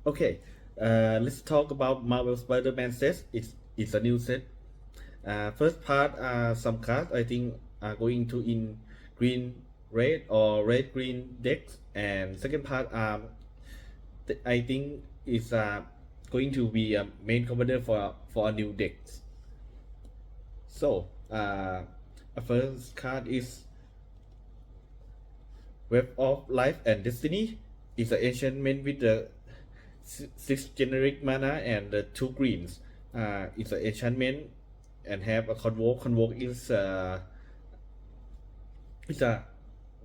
Okay, let's talk about Marvel Spider-Man sets. It's a new set. First part, some cards I think are going to in green, red or red green decks, and second part, I think is going to be a main commander for a new deck. So, a first card is Web of Life and Destiny. It's an enchantment with the six generic mana and the two greens. It's an enchantment and have a convoke. Convoke is a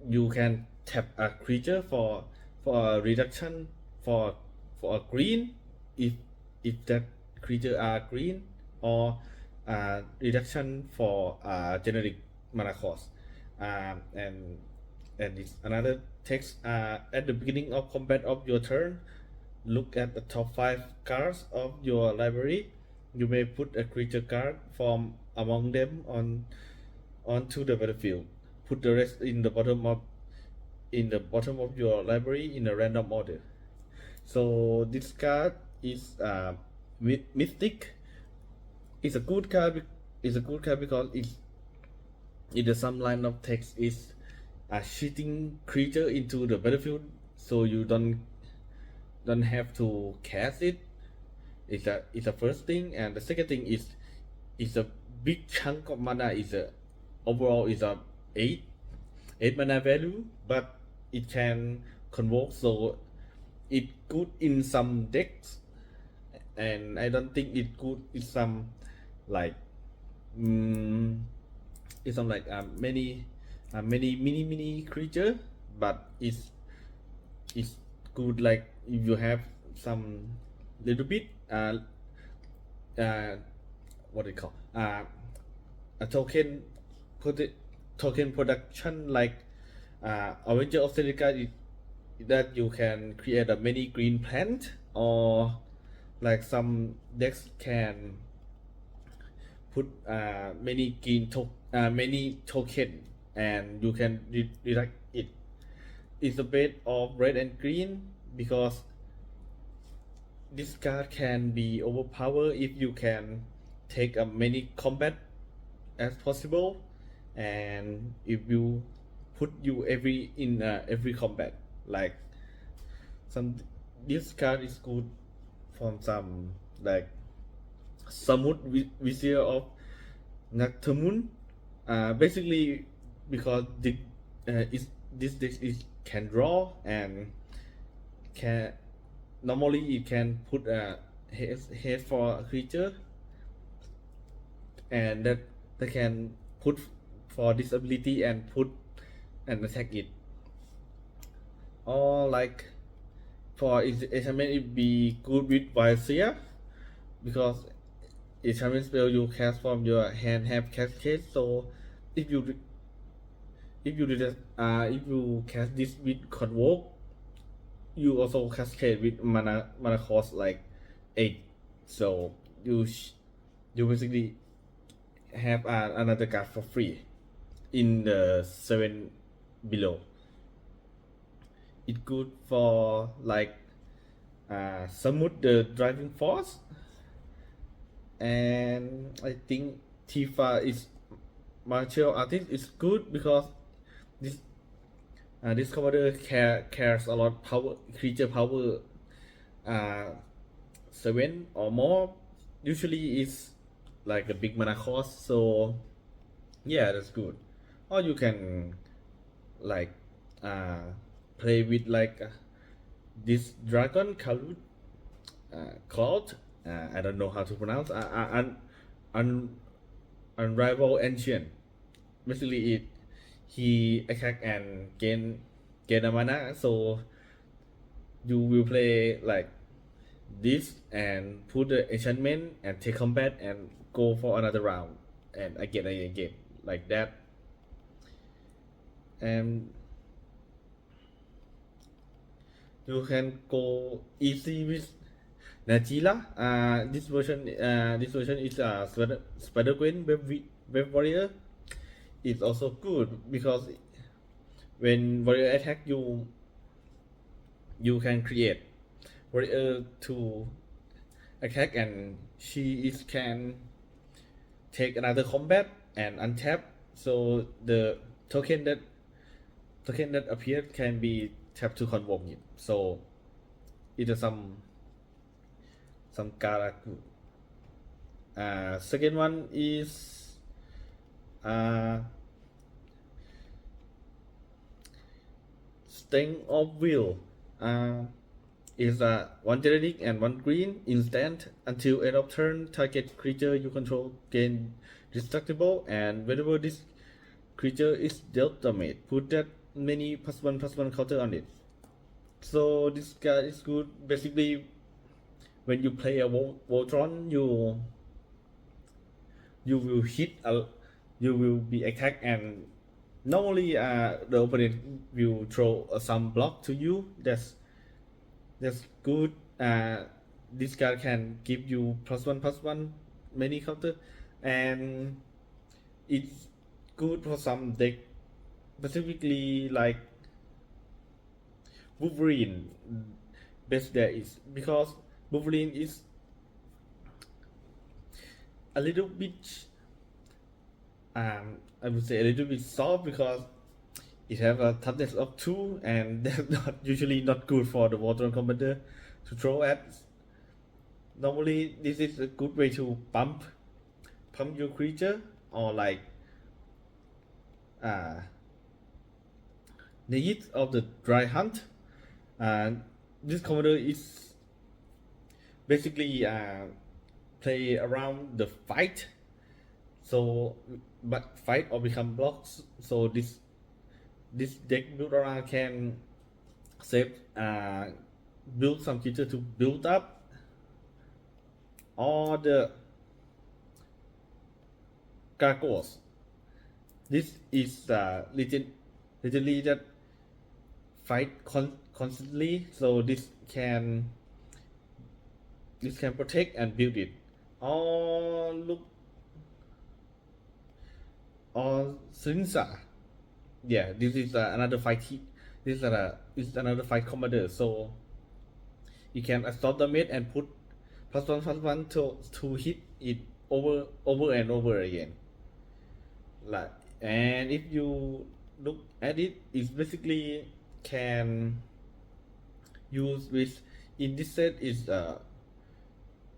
you can tap a creature for a reduction for for a green if that creature are green, or reduction for generic mana cost. And it's another text, at the beginning of combat of your turn, look at the top 5 cards of your library. You may put a creature card from among them onto the battlefield. Put the rest in the bottom of your library in a random order. So this card is Mystic. It's a good card. It's a good card because in the some line of text is a shooting creature into the battlefield, so you don't have to cast it. It's a first thing, and the second thing is it's a big chunk of mana. Is a overall is a eight mana value, but it can convoke, so it good in some decks, and I don't think it good in some like it's some like many mini creature, but it's good like if you have some little bit uh, what do you call a token production, like Avenger of Seneca, that you can create a many green plant, or like some decks can put many token, and you can redirect it. It's a bit of red and green because this card can be overpowered if you can take a many combat as possible, and if you put you every combat, like some this card is good from some like Samut Vizier of Naktamun. Basically, because this deck is can draw, and can normally it can put a head for a creature, and that can put for disability and put and attack it, or like for enchantment it be good with Vizier, because enchantment spell you cast from your hand have cascade. So if you if you cast this with convoke, you also cascade with mana cost like 8. So you basically have another card for free in the 7 below. It's good for like Samut the driving force, and I think Tifa is martial artist is good because this this commander cares a lot power creature power, 7 or more. Usually is like a big mana cost, so yeah, that's good. Or you can like play with like this dragon called cloud. I don't know how to pronounce. Un, Unrivaled Ancient. Basically, he attack and gain a mana. So you will play like this and put the enchantment and take combat and go for another round, and again like that. And you can go easy with Najila. This version is Spider Queen Web Warrior. It's also good because when warrior attack you can create warrior to attack, and she is can take another combat and untap. So the token that appeared can be tapped to convoke it. So it is some card. Second one is Strength of Will. Is one generic and one green instant. Until end of turn, target creature you control gain destructible, and whenever this creature is dealt damage, put that many +1/+1 counter on it. So this card is good. Basically, when you play a Voltron, you will hit you will be attacked, and normally the opponent will throw some block to you. That's good. This card can give you +1/+1 many counter, and it's good for some deck, specifically like Wolverine. Best there is because Wolverine is a little bit I would say a little bit soft because it have a toughness of 2, and that's not usually not good for the Voltron commander to throw at. Normally this is a good way to pump your creature, or like Need of the Dry Hunt. This commander is basically play around the fight, so but fight or become blocks. So this deck build around can save build some creature to build up, or the gargoyles. This is literally that fight constantly, so this can protect and build it. Or look, or Srinsa. Yeah, this is another fight hit. This is another fight commander, so you can absorb damage and put +1/+1 to hit it over and over again. Like, and if you look at it, it's basically can use with in this set is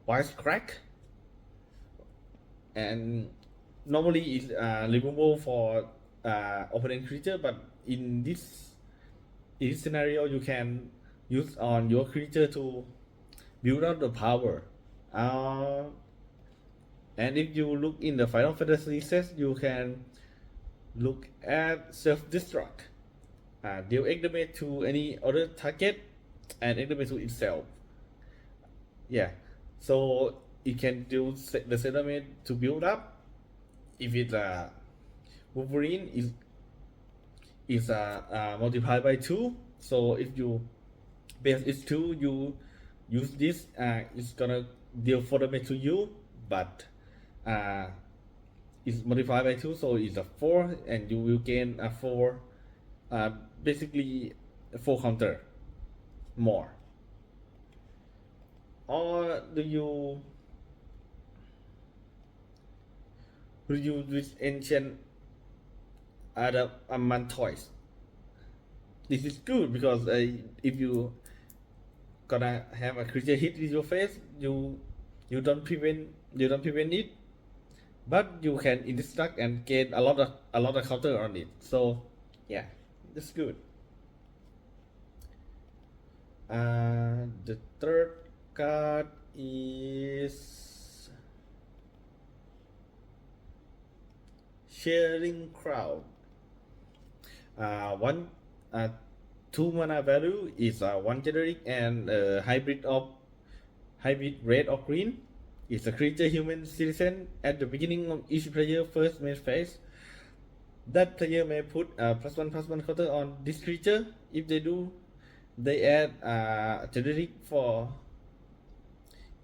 Wisecrack, and normally it's removable for opponent creature, but in this scenario you can use on your creature to build up the power. And if you look in the Final Fantasy set, you can look at self-destruct. Deal X damage to any other target and X damage to itself. Yeah, so it can do the same damage to build up. If it's Wolverine is multiplied by 2. So if you base is 2, you use this, it's gonna deal 4 damage to you, but it's multiplied by 2, so it's a 4, and you will gain a 4, basically 4 counter more. Or do you with ancient Mantoids? This is good because if you gonna have a creature hit with your face, you don't prevent it, but you can indestruct and gain a lot of counter on it. So yeah, that's good. The third card is Sharing Crowd. 2 mana value is 1 generic and hybrid red or green. It's a creature human citizen. At the beginning of each player first main phase, that player may put a +1/+1 counter on this creature. If they do, they add a generic for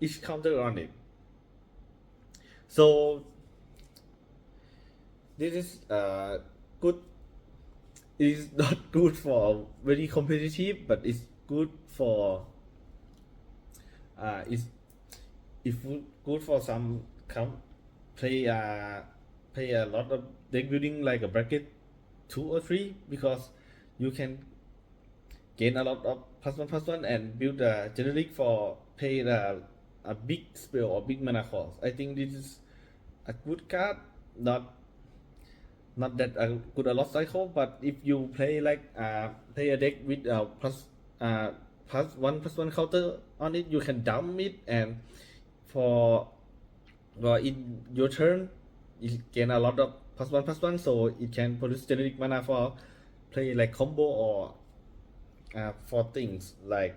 each counter on it. So this is good. It is not good for very competitive, but it's good for Is if good for some play play a lot of deck building like a bracket 2 or 3, because you can gain a lot of +1/+1 and build a generic for pay a big spell or big mana cost. I think this is a good card, not that a good a lot cycle, but if you play like play a deck with +1/+1 counter on it, you can dump it, and for in your turn it gain a lot of +1/+1, so it can produce generic mana for play like combo or for things like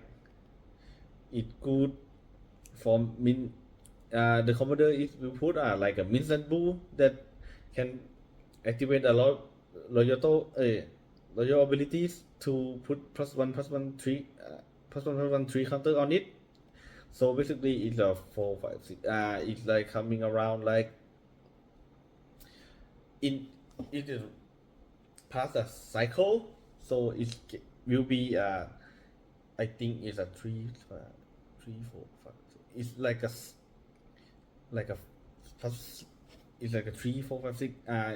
it good for the commander is will put like a Minsan Boo that can activate a lot loyal abilities to put +1/+1 3 counter on it. So basically it's a 4 5 6 it's like coming around like in it is past a cycle, so it will be I think it's a 3 3 4 5 6. It's like like a plus, it's like a 3 4 5 6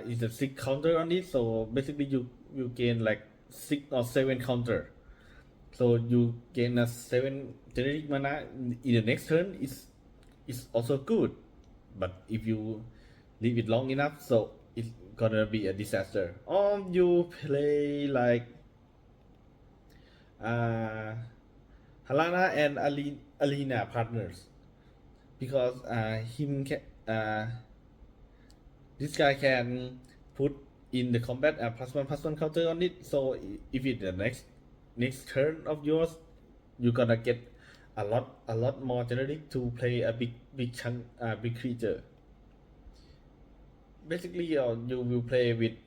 it's a 6 counter on it, so basically you gain like 6 or 7 counter, so you gain a 7 generic mana in the next turn is also good, but if you leave it long enough, so it's gonna be a disaster. Or you play like Halana and Alina partners, because this guy can put in the combat a +1/+1 counter on it, so if it's the next turn of yours, you're gonna get a lot more generic to play a big chunk big creature. Basically you will play with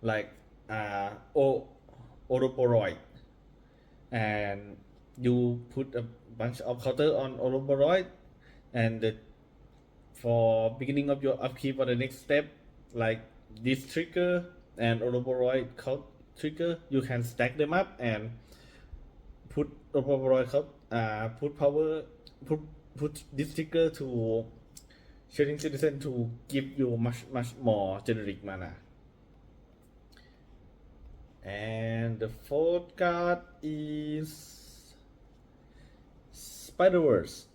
like Ouroboros, and you put a bunch of counter on Ouroboros, and for beginning of your upkeep for the next step, like this trigger and Ouroboros trigger, you can stack them up and put Ouroboros put power put this trigger to Sharing Citizen to give you much more generic mana. And the fourth card is Spider-Verse.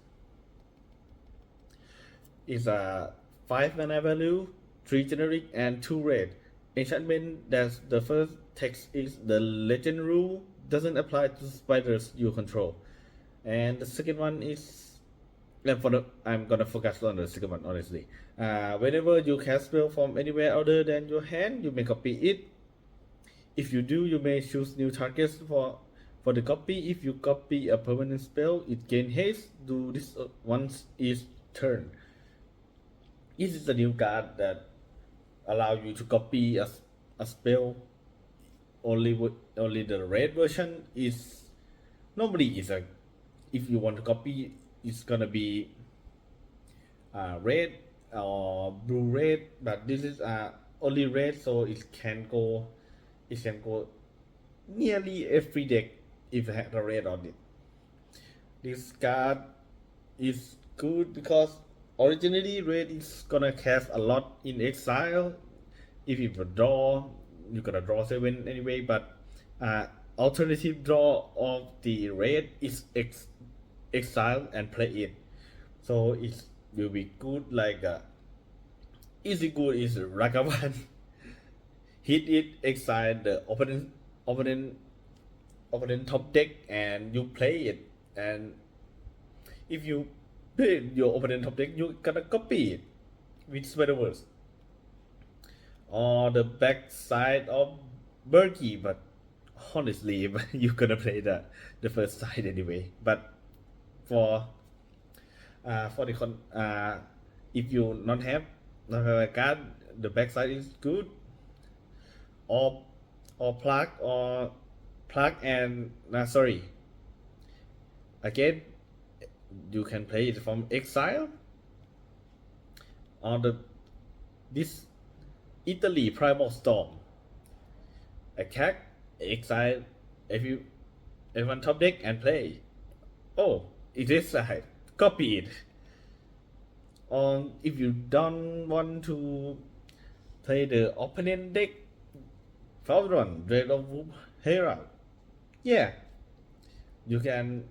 It's a 5 mana value, 3 generic and 2 red. Enchantment that's the first text is the legend rule doesn't apply to spiders you control. And the second one is I'm gonna focus on the second one honestly. Whenever you cast spell from anywhere other than your hand, you may copy it. If you do, you may choose new targets for the copy. If you copy a permanent spell, it gains haste. Do this once each turn. This is a new card that allow you to copy a spell. Only the red version is normally is a, if you want to copy, it's gonna be red or blue red, but this is only red, so it can go nearly every deck if it has a red on it. This card is good because originally red is gonna cast a lot in exile. If you draw, you're gonna draw 7 anyway, but alternative draw of the red is exile and play it, so it will be good. Like easy good is Ragavan. Hit it, exile the opponent top deck, and you play it, and if you play your opponent top deck, you gonna copy it with Spider-Verse or the back side of Berkey, but honestly you're gonna play the first side anyway. But for the if you not have a card, the backside is good, or plug and sorry, again you can play it from exile on this Italy Primal Storm. Attack, exile everyone top deck and play. Oh, it is side, copy it. Or if you don't want to play the opponent deck, first one, Red of Wolf Herald. Yeah, you can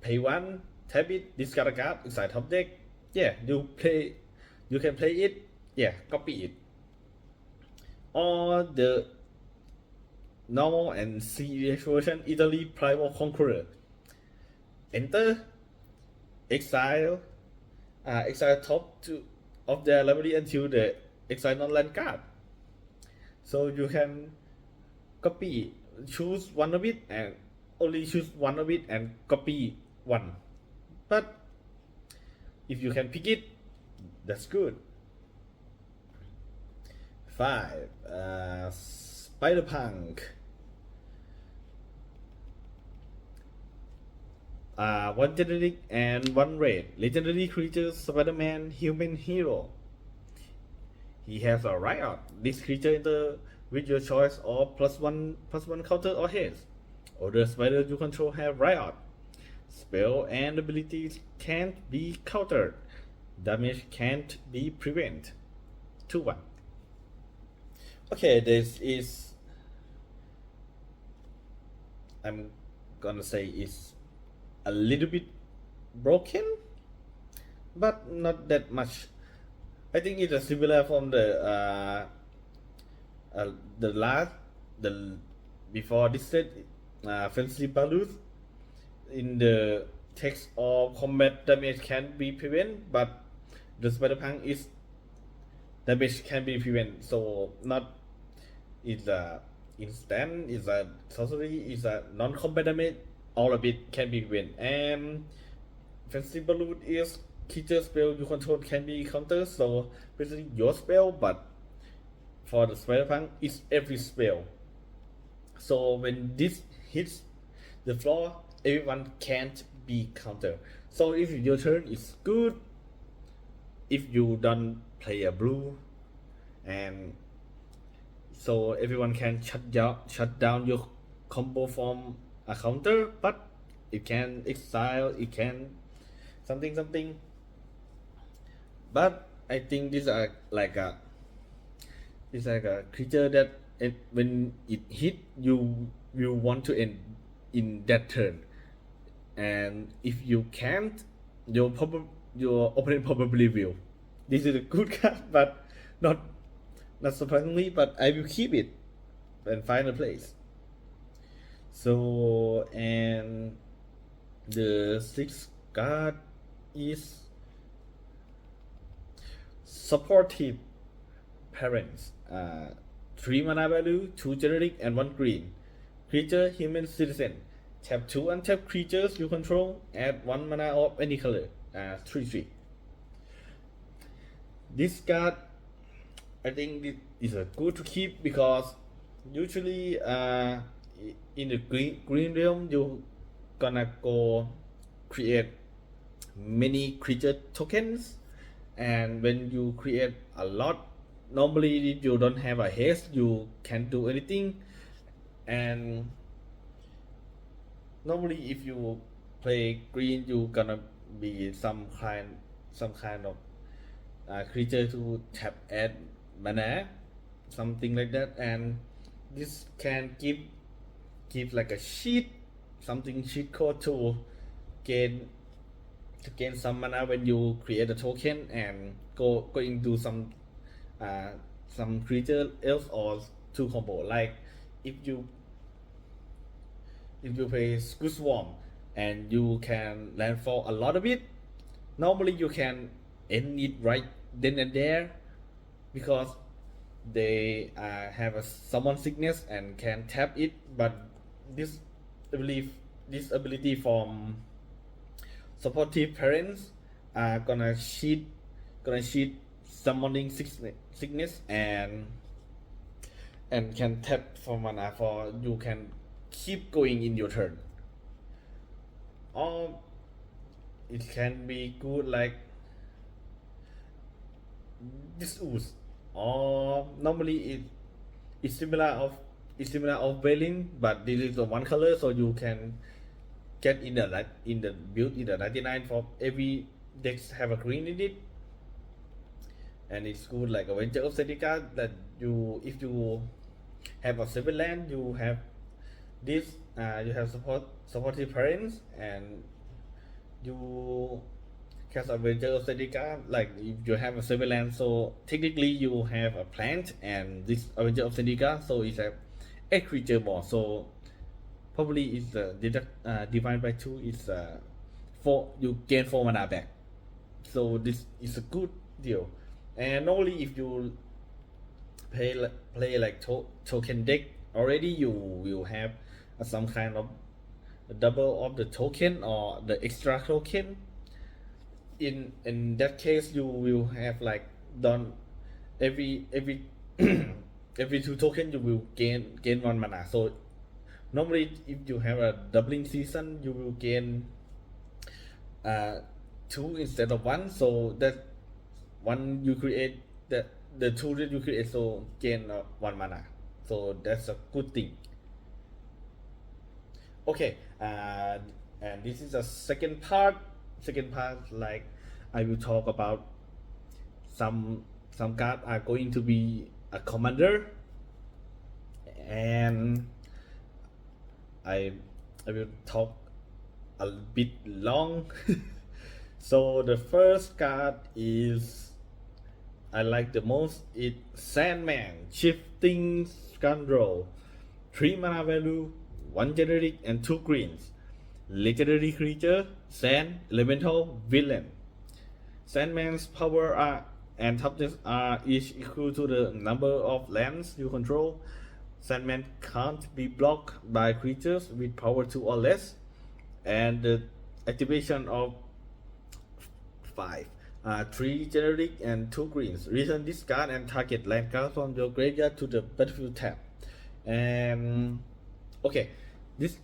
pay one, tap it, discard a card inside top deck. Yeah, you can play it. Yeah, copy it. Or the normal and serious version, Italy Primal Conqueror. Enter, exile, exile top to of their library until the exile non-land card. So you can copy, choose one of it and only choose one of it and copy one. But if you can pick it, that's good. 5. Spider Punk. One generic and one red. Legendary creature, Spider-Man, human hero. He has a riot. This creature enter with your choice of +1/+1 counter or haste. Other spiders you control have riot. Spell and abilities can't be countered. Damage can't be prevented. 2/1. Okay, this is, I'm gonna say, is a little bit broken, but not that much. I think it's similar from the last, the before this set, Fancy Balloons. In the text of combat damage can be prevented, but the Spider Punk is damage can be prevented. So not is a instant, is a sorcery, is a non-combat damage. All of it can be prevented. And Fancy Balloon is creature spell you control can be countered. So basically your spell, but for the Spider Punk, it's every spell. So when this hits the floor, everyone can't be countered. So if your turn is good, if you don't play a blue, and so everyone can shut down your combo from a counter, but it can exile, it can something. But I think these are like a creature that when it hit you want to end in that turn, and if you can't, your opponent probably will. This is a good card, but not surprisingly, but I will keep it and find a place. So, and the 6th card is Supportive Parents. 3 mana value, 2 generic and 1 green. Creature, human citizen. Tap 2 untapped creatures you control, add 1 mana of any color. 3/3. This card, I think it is good to keep because usually in the green realm you gonna go create many creature tokens, and when you create a lot, normally if you don't have a haste you can't do anything, and normally if you play green you gonna be some kind of creature to tap add mana, something like that, and this can give like a cheat code to gain some mana when you create a token and going to some creature else or to combo. Like if you play Skull Swarm and you can landfall a lot of it, normally you can end it right then and there because they have a summon sickness and can tap it, but this ability from Supportive Parents are gonna cheat summoning sickness and can tap for mana for you can keep going in your turn. Or it can be good like this ooze, or normally it's similar of Veiling, but this is the one color, so you can get in the build in the 99 for every decks have a green in it, and it's good like Avenger of Zendika that you if you have a 7 land you have this you have supportive parents and you cast Avenger of Zendika like if you have a 7 land, so technically you have a plant and this Avenger of Zendika, so it's a creature more, so probably is divided by 2 is 4, you gain 4 mana back, so this is a good deal. And only if you play like token deck already, you will have some kind of double of the token or the extra token. In that case you will have like done every every 2 token you will gain 1 mana, so normally if you have a doubling season you will gain 2 instead of 1, so that one you create the 2 that you create so gain 1 mana, so that's a good thing. Okay, and this is the second part like I will talk about some cards are going to be a commander, and I will talk a bit long. So the first card is I like the most, it's Sandman, Shifting Scoundrel, 3 mana value, 1 generic and 2 greens. Legendary creature, Sand, Elemental, Villain. Sandman's power and toughness are each equal to the number of lands you control. Sandman can't be blocked by creatures with power 2 or less. And the activation of 5. 3 generic and 2 greens. Return this card and target land card from your graveyard to the battlefield tab. And okay, this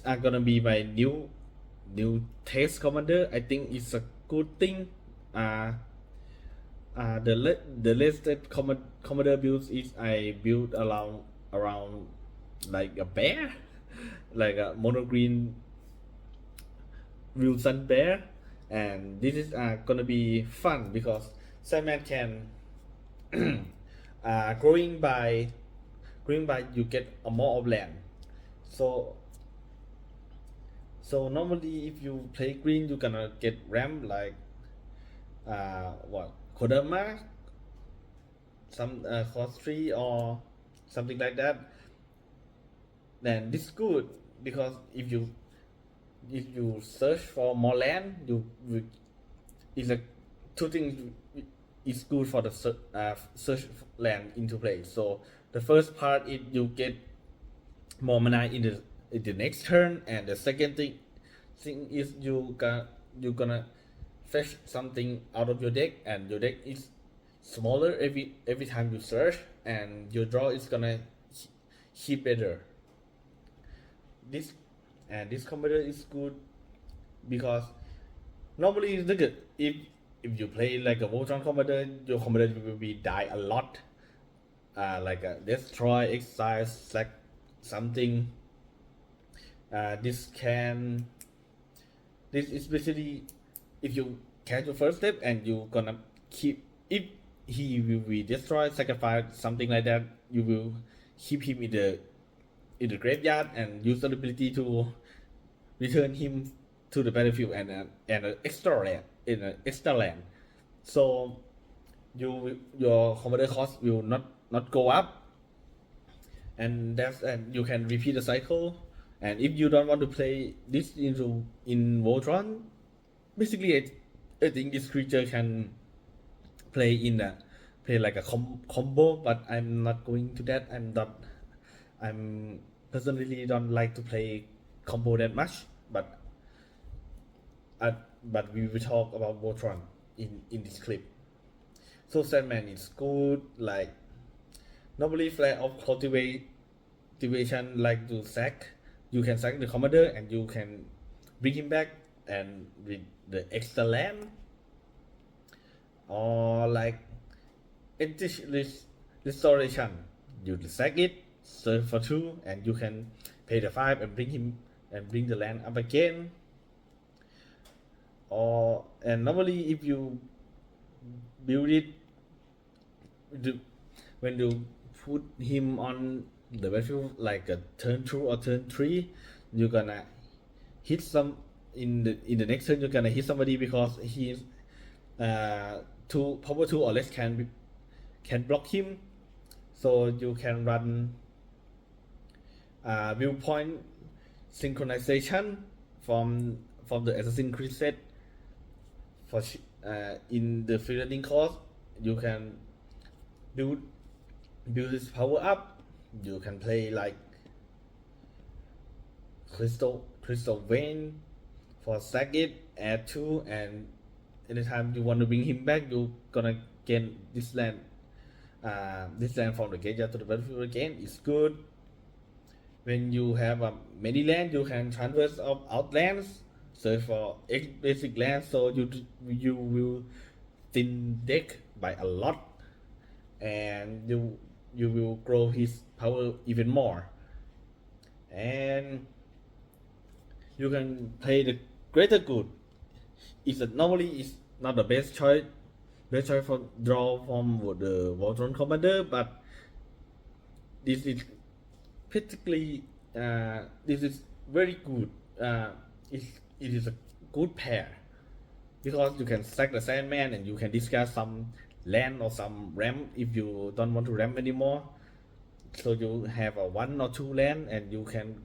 are gonna be my new taste commander. I think it's a good thing. The latest commander builds is I build around like a bear, like a mono green Wilson bear, and this is gonna be fun because Sandman can growing by you get a more of land, so normally if you play green you're gonna get ramp like Kodama, some cost 3 or something like that. Then this is good because if you search for more land, it's like 2 things is good for the search land into play. So the first part is you get more mana in the next turn, and the second thing is you're gonna fetch something out of your deck, and your deck is smaller every time you search, and your draw is gonna hit better. This commander is good because normally it's good if you play like a Voltron commander, your commander will be die a lot, like a destroy, exile, sack something. This is basically if you catch your first step and you gonna keep, if he will be destroyed, sacrifice, something like that, you will keep him in the graveyard and use the ability to return him to the battlefield and an extra land. So your commander cost will not go up, and you can repeat the cycle. And if you don't want to play this in Voltron, basically I think this creature can play like a combo, but I'm not going to that. I'm personally don't like to play combo that much, but we will talk about Voltron in this clip. So Sandman is good, like normally Flare of Cultivation like to sack. You can sack the commander and you can bring him back and with the extra land, or like restoration, you sack it, serve for 2, and you can pay the 5 and bring him and bring the land up again. And normally if you build it, when you put him on the battlefield like a turn 2 or turn 3, you're gonna hit some in the next turn. You're gonna hit somebody because he's power 2 or less can block him. So you can run viewpoint synchronization from the Assassin's Creed set. For in the freelancing course, you can build his power up. You can play like crystal vein for stack it, add 2, and anytime you want to bring him back, you're gonna gain this land from the graveyard to the battlefield again. It's good. When you have many land, you can transfer out lands, search for basic lands, so you will thin deck by a lot, and you will grow his power even more. And you can play the greater good. Normally it's not the best choice for draw from the Voltron commander, but this is particularly this is very good. It is a good pair because you can stack the Sandman and you can discard some land or some ramp if you don't want to ramp anymore. So you have a 1 or 2 land and you can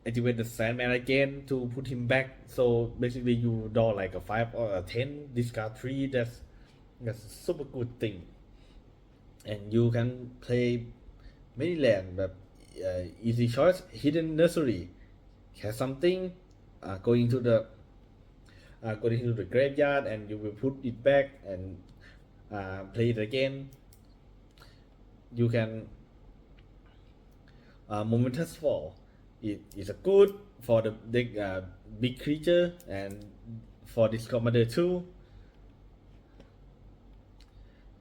activate the Sandman again to put him back. So basically you draw like a 5 or a 10, discard 3. That's a super good thing. And you can play many land, but easy choice, hidden nursery, has something going to the graveyard, and you will put it back and play it again. You can momentous fall. It is a good for the big creature and for this commander too.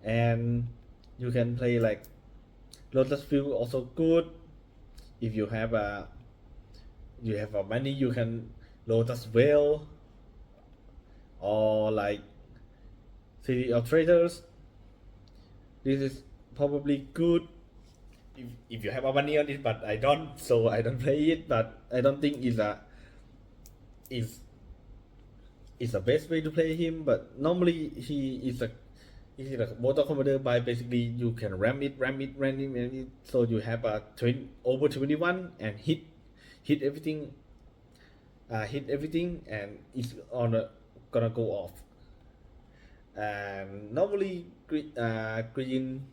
And you can play like Lotus Field, also good. If you have money, you can Lotus Whale or like City of Traders. This is probably good if you have money on it, but I don't, so I don't play it. But I don't think is the best way to play him. But normally he is a motor commander by basically you can ram it, so you have a over 21 and hit everything, and it's gonna go off. And normally green,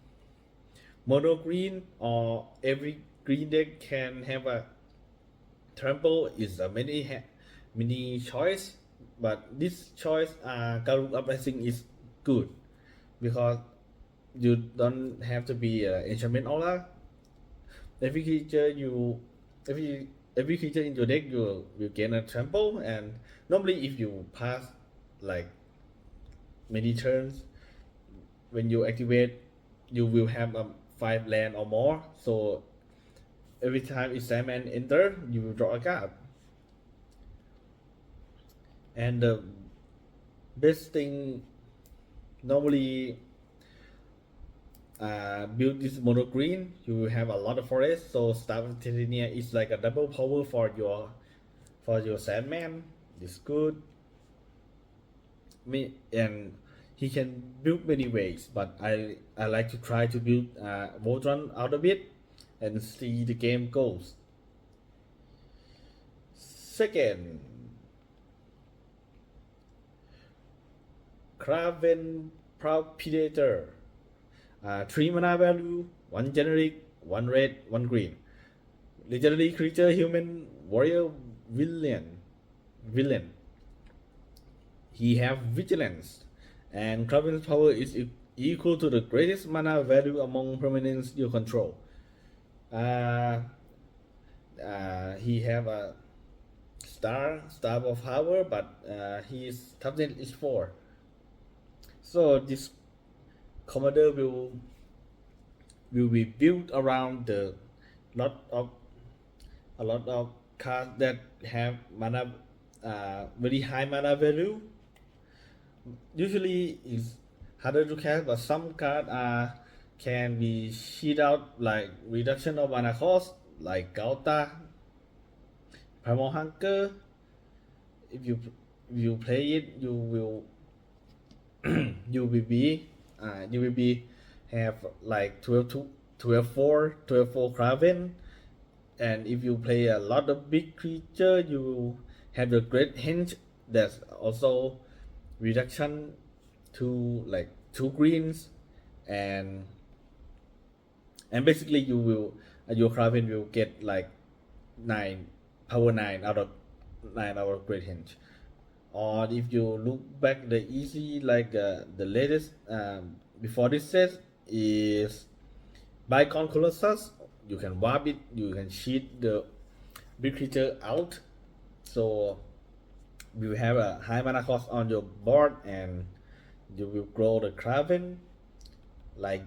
mono green or every green deck can have a trample. Is a many choice, but this choice Gathering Uprising is good because you don't have to be enchantment aura. Every creature in your deck you will gain a trample, and normally if you pass like many turns, when you activate you will have 5 land or more, so every time it's Sandman enter you will draw a card. And the best thing, normally build this mono green, you will have a lot of forest, so Staff of Titania is like a double power for your Sandman. It's good. And he can build many ways, but I like to try to build Voltron out of it and see the game goes. Second, Craven Proud Predator. 3 mana value, 1 generic, 1 red, 1 green. Legendary creature, human warrior villain. He have vigilance, and Craven's power is equal to the greatest mana value among permanents you control. He have a star of power, but his toughness is 4. So this commander will be built around a lot of cards that have mana very high mana value usually is harder to cast, but some cards are can be cheat out like reduction of mana cost like Gauta, Primal Hunger. If you play it, you will you will be you will be have like 12 4 Kraven, and if you play a lot of big creature, you have the great hint. That's also reduction to like 2 greens, and basically you will your Kraven will get like 9 out of great hint. Or if you look back the easy like the latest before this set is Bicon Colossus. You can warp it, you can cheat the big creature out, so you will have a high mana cost on your board and you will grow the Kraven like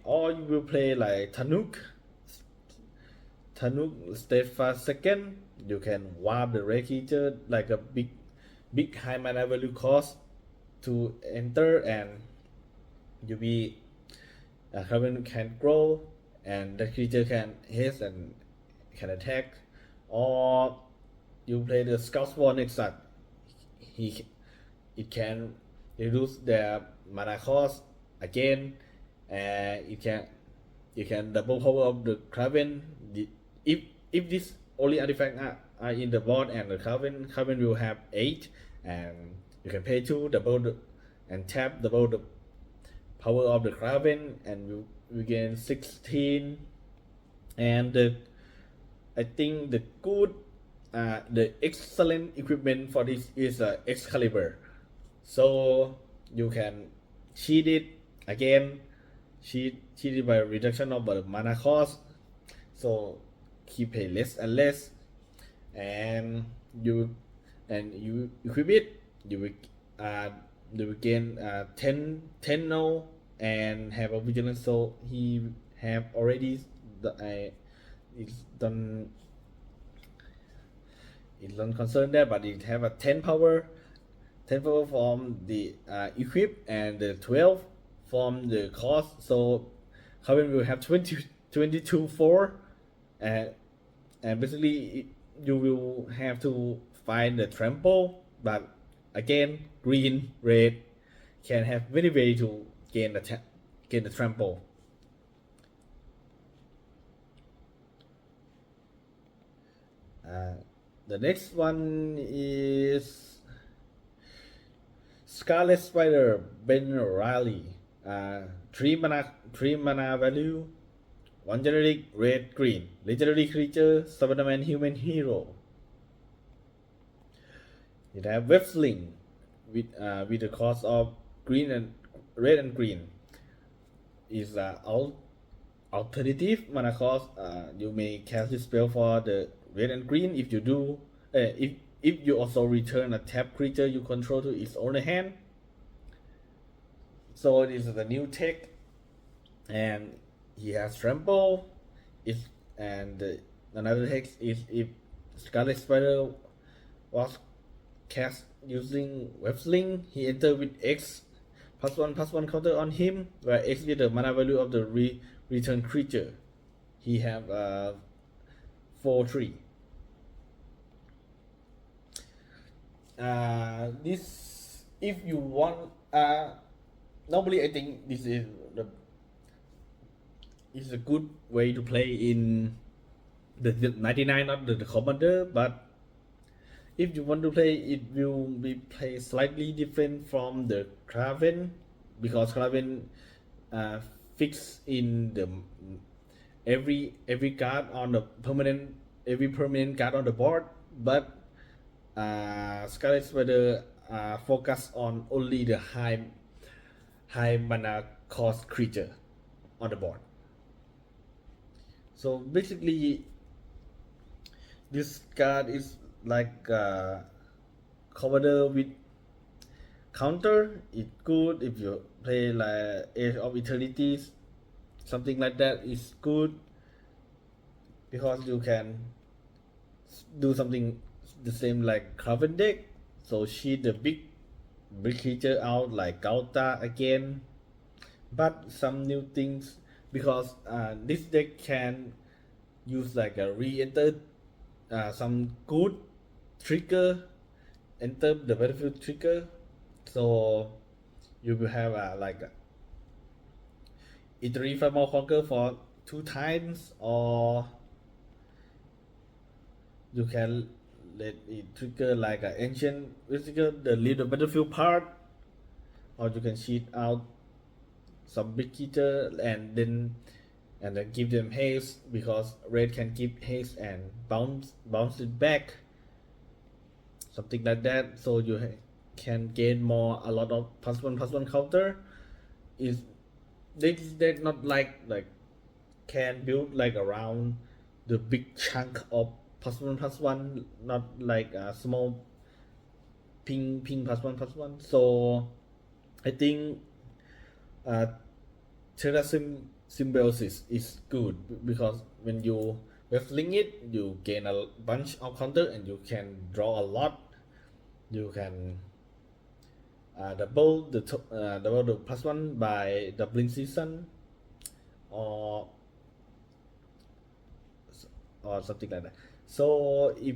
or you will play like Tanuk Steadfast second. You can warp the red creature like a big high mana value cost to enter, and you be Kraven can grow and the creature can hit and can attack. Or you play the Scout Spawn Exat, it can reduce their mana cost again, and you can double power of the Kraven. If this only artifact are in the board and the Kraven will have 8, and you can pay 2 and tap double the power of the Kraven, and we gain 16. And I think the excellent equipment for this is Excalibur, so you can cheat it again, cheat it by reduction of the mana cost, so keep pay less and less, and you equip it, you will gain 10 now and have a vigilance, so he have already it's don't concern there, but it have a 10 power from the equip and the 12 from the cost, so Coven will have 22 4, and basically you will have to find the trample, but again green red can have many ways to gain the trample. The next one is Scarlet Spider Ben Riley. 3 mana value, 1 generic red green, legendary creature, Spider-Man human hero. It have web sling with the cost of red and green. Is alternative mana cost. You may cast this spell for the red and green if you do if you also return a tapped creature you control to its owner hand. So this is the new tech, and he has trample. Another text is if Scarlet Spider was cast using web sling, he enter with X +1/+1 counter on him, where X is the mana value of the return creature. He have 4/3. This if you want normally I think this is a good way to play in the 99, not the commander, but if you want to play, it will be played slightly different from the Kraven, because Kraven fix in the every card on the permanent card on the board, but Scarlet Spider focus on only the high mana cost creature on the board. So basically, this card is like commander with counter. It's good if you play like Age of Eternities, something like that is good, because you can do something the same like Carbon deck. So cheat the big creature out like Gauta again. But some new things because this deck can use like a re-enter some good trigger, enter the battlefield trigger. So you will have like either Primal Conquer for 2 times, or you can let it trigger like an ancient trigger the leave the battlefield part, or you can cheat out some big creature and then give them haste, because red can give haste and bounce it back, something like that. So you can gain more, a lot of +1/+1 counter. Is they not like can build like around the big chunk of +1/+1, not like a small ping +1/+1. So I think uh, Terra Symbiosis is good because when you wrestling it, you gain a bunch of counter and you can draw a lot. You can double the +1 by doubling season, or something like that. So if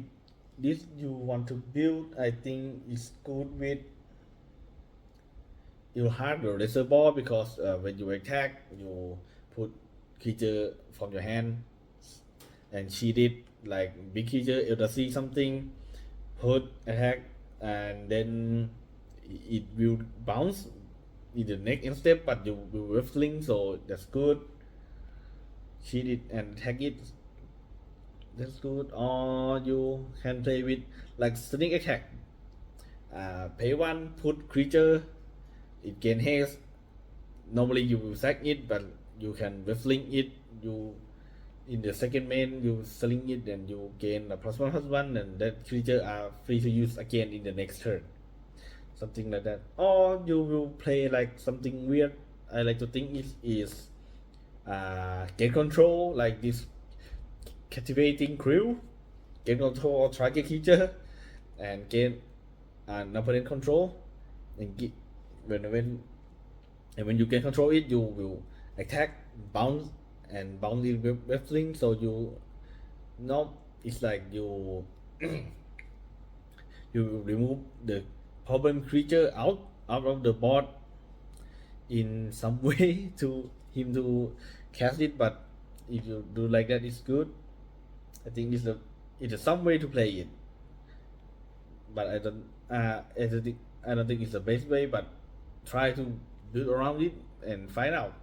this you want to build, I think it's good with you have the reservoir, because when you attack, you put creature from your hand and cheat it like big creature. If you see something, put attack, and then it will bounce in the next step, but you will wrestling, so that's good. Cheat it and attack it, that's good. Or you can play with like sneak attack. Pay 1, put creature, it gain haste. Normally you will sack it, but you can wrestling it. You in the second main you selling it and you gain a +1/+1, and that creature are free to use again in the next turn, something like that. Or you will play like something weird. I like to think is gain control, like this captivating crew, gain control or target creature and gain an opponent control, and when you can control it, you will attack, bounce in wrestling. So you know, it's like you you remove the problem creature out of the board in some way to him to cast it. But if you do like that, it's good. I think it's some way to play it, but I don't think it's the best way, but try to build around it and find out.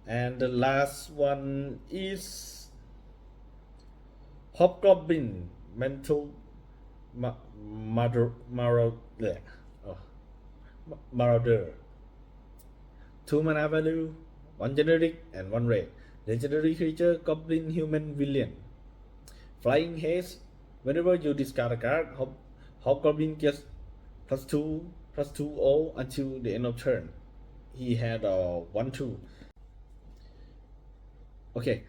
And the last one is Hobgoblin Mental Marauder. 2 mana value, 1 generic and 1 red. Legendary creature, Goblin Human Villain. Flying haste. Whenever you discard a card, Hobgoblin gets +2/+2/0 until the end of turn. He had a 1/2. Okay.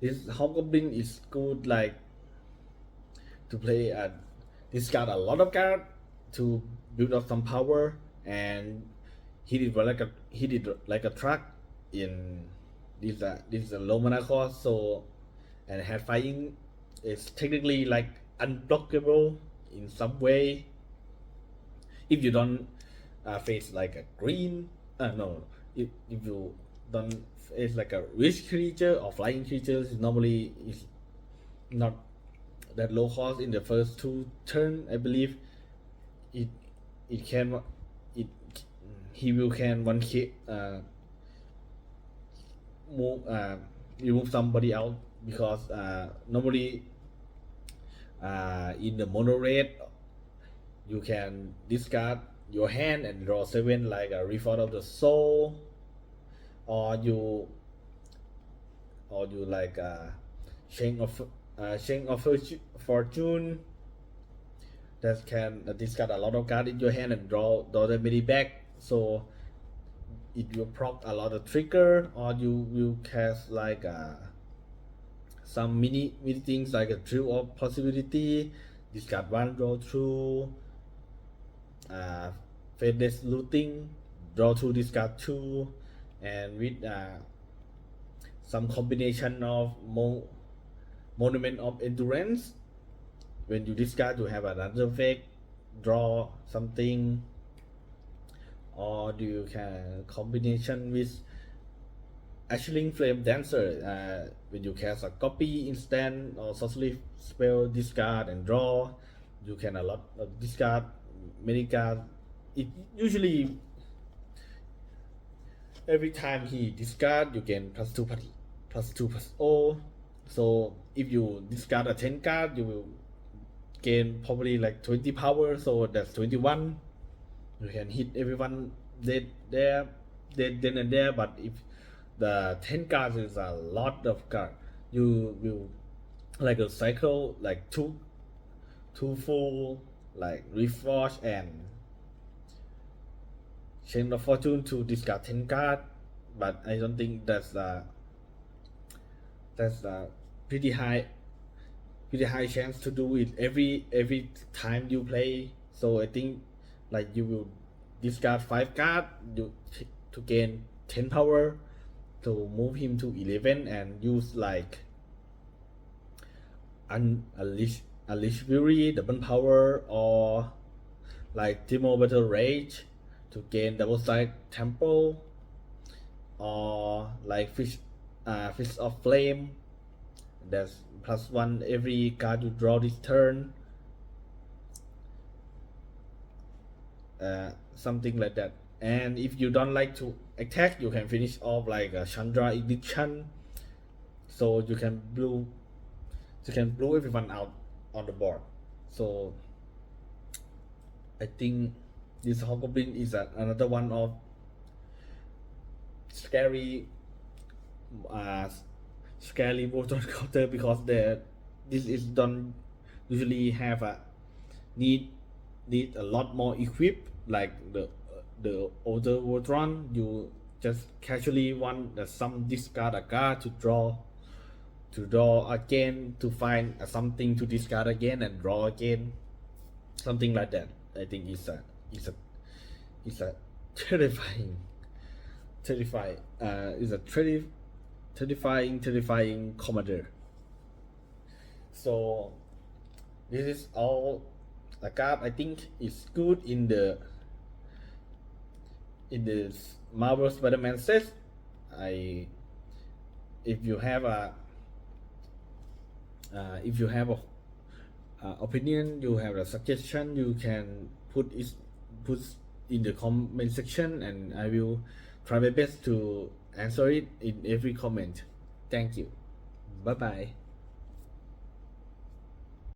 This Hobgoblin is good, like to play discard a lot of cards to build up some power, and he did like a truck in this is a low mana cost. So, and had flying is technically like unblockable in some way if you don't face like a green no if you don't face like a rich creature or flying creatures. Normally is not that low cost in the first 2 turn. I believe it can he will can move remove somebody out, because normally in the mono red you can discard your hand and draw 7 like a Reform of the Soul, or you like Chain of Fortune that can discard a lot of cards in your hand and draw the many back. So it will proc a lot of trigger, or you will cast like some mini things like a true of possibility, discard one, draw through, fadeless looting, draw two, discard two, and with some combination of monument of endurance. When you discard, you have another effect, draw something, or you can combination with Ashling Flame Dancer. When you cast a copy instant or sorcery spell, discard and draw, you can a lot discard many cards. It usually every time he discard, you gain +2 party, +2 +0. So if you discard a 10 card, you will gain probably like 20 power. So that's 21. You can hit everyone dead there, dead then and there. But if the 10 cards is a lot of cards, you will like a cycle like two full like reforge and chain of fortune to discard 10 card. But I don't think that's pretty high chance to do it every time you play. So I think like you will discard 5 card to gain 10 power to move him to 11 and use like unleash fury double power, or like Timo Battle Rage to gain double side temple, or like Fist of Flame, that's +1 every card you draw this turn, something like that. And if you don't like to attack, you can finish off like a Chandra Ignition, so you can blow everyone out on the board. So I think this Hobgoblin is another one of scary Voltron counter, because this is don't usually have a need a lot more equip like the older Voltron. You just casually want some discard a card to draw again, to find something to discard again and draw again, something like that. I think it's a terrifying commander. So this is all the card I think is good in the Marvel Spider-Man set. If you have a opinion, you have a suggestion, you can put in the comment section, and I will try my best to answer it in every comment. Thank you. Bye bye.